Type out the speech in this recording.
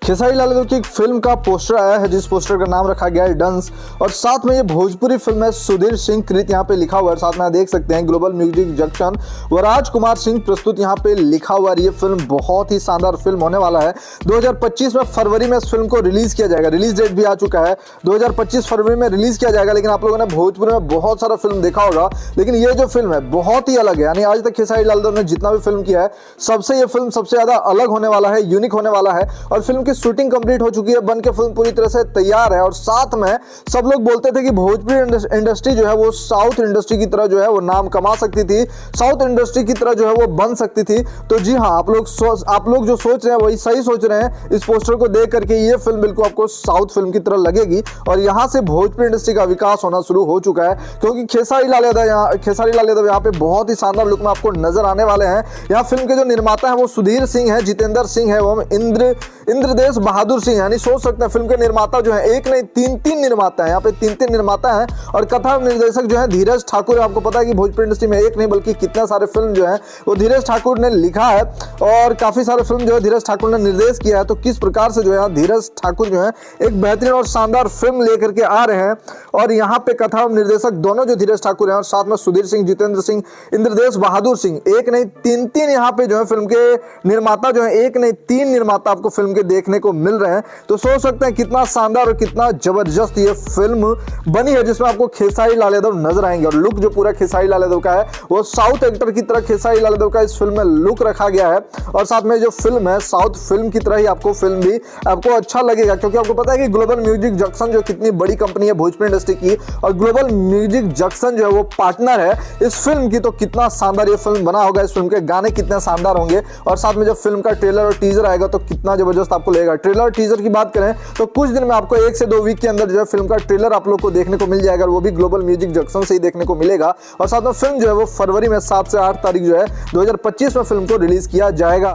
खेसारी लाल यादव की एक फिल्म का पोस्टर आया है जिस पोस्टर का नाम रखा गया है डंस, और साथ में ये भोजपुरी फिल्म है। सुधीर सिंह कृत यहाँ पे लिखा हुआ है, साथ में आप देख सकते हैं ग्लोबल म्यूजिक जंक्शन व राजकुमार सिंह प्रस्तुत यहाँ पे लिखा हुआ है। ये फिल्म बहुत ही शानदार फिल्म होने वाला है। 2025 में फरवरी में इस फिल्म को रिलीज किया जाएगा। रिलीज डेट भी आ चुका है, 2025 फरवरी में रिलीज किया जाएगा। लेकिन आप लोगों ने भोजपुरी में बहुत सारा फिल्म देखा होगा, लेकिन ये जो फिल्म है बहुत ही अलग है। यानी आज तक खेसारी लाल यादव ने जितना भी फिल्म किया है सबसे ये फिल्म सबसे ज्यादा अलग होने वाला है, यूनिक होने वाला है। और फिल्म की शूटिंग कंप्लीट हो चुकी है, बन के फिल्म पूरी तरह से तैयार है। और साथ में सब लोग बोलते थे कि भोजपुरी इंडस्ट्री जो है वो साउथ इंडस्ट्री की तरह जो है वो नाम कमा सकती थी, साउथ इंडस्ट्री की तरह जो है वो बन सकती थी। तो जी हाँ, आप लोग जो सोच रहे हैं वही सही सोच रहे हैं। इस पोस्टर को देख करके ये फिल्म बिल्कुल आपको साउथ फिल्म की तरह लगेगी और यहाँ से भोजपुरी इंडस्ट्री का विकास होना शुरू हो चुका है, क्योंकि खेसारी लाल यादव यहाँ पे बहुत ही शानदार लुक में आपको नजर आने वाले हैं। यहाँ फिल्म के जो निर्माता हैं वो सुधीर सिंह है, जितेंद्र सिंह है एवं इंद्रदेश बहादुर सिंह। यानी सोच सकते हैं फिल्म के निर्माता जो है एक नहीं तीन निर्माता है, यहाँ पे तीन निर्माता हैं। और कथा निर्देशक जो है धीरज ठाकुर है। आपको पता है कि भोजपुरी इंडस्ट्री में एक नहीं बल्कि कितने सारे फिल्म जो है वो धीरज ठाकुर ने लिखा है और काफी सारे फिल्म जो है धीरज ठाकुर ने निर्देश किया है। तो किस प्रकार से जो है धीरज ठाकुर जो है एक बेहतरीन और शानदार फिल्म लेकर के आ रहे हैं। और यहाँ पे कथा और निर्देशक दोनों जो धीरज ठाकुर हैं और साथ में सुधीर सिंह, जितेंद्र सिंह, इंद्रदेश बहादुर सिंह, एक नहीं तीन यहाँ पे जो है फिल्म के निर्माता जो है एक नहीं तीन निर्माता आपको फिल्म के देखने को मिल रहे हैं। तो सोच सकते हैं कितना शानदार और कितना जबरदस्त ये फिल्म बनी है, जिसमें आपको खेसारी लाल यादव नजर आएंगे। और लुक जो पूरा खेसारी लाल यादव का है वो साउथ एक्टर की तरह खेसारी लाल यादव का इस फिल्म में लुक रखा गया है। और साथ में जो फिल्म है साउथ फिल्म की तरह ही आपको फिल्म भी आपको अच्छा लगेगा, क्योंकि आपको पता है कि ग्लोबल म्यूजिक जंक्शन जो कितनी बड़ी कंपनी है भोजपुरी इंडस्ट्री की, और ग्लोबल म्यूजिक जंक्शन जो है वो पार्टनर है इस फिल्म की। तो कितना शानदार ये फिल्म बना होगा, इस फिल्म के गाने कितने शानदार होंगे। और साथ में जब फिल्म का ट्रेलर और टीजर आएगा तो कितना जबरदस्त आपको लगेगा। ट्रेलर और टीजर की बात करें तो कुछ दिन में आपको 1 से 2 वीक के अंदर जो है फिल्म का ट्रेलर आप लोग को देखने को मिल जाएगा, और वो भी ग्लोबल म्यूजिक जंक्शन से ही देखने को मिलेगा। और साथ में फिल्म जो है वो फरवरी में 7 से 8 तारीख जो है 2025 में फिल्म को रिलीज किया जाएगा।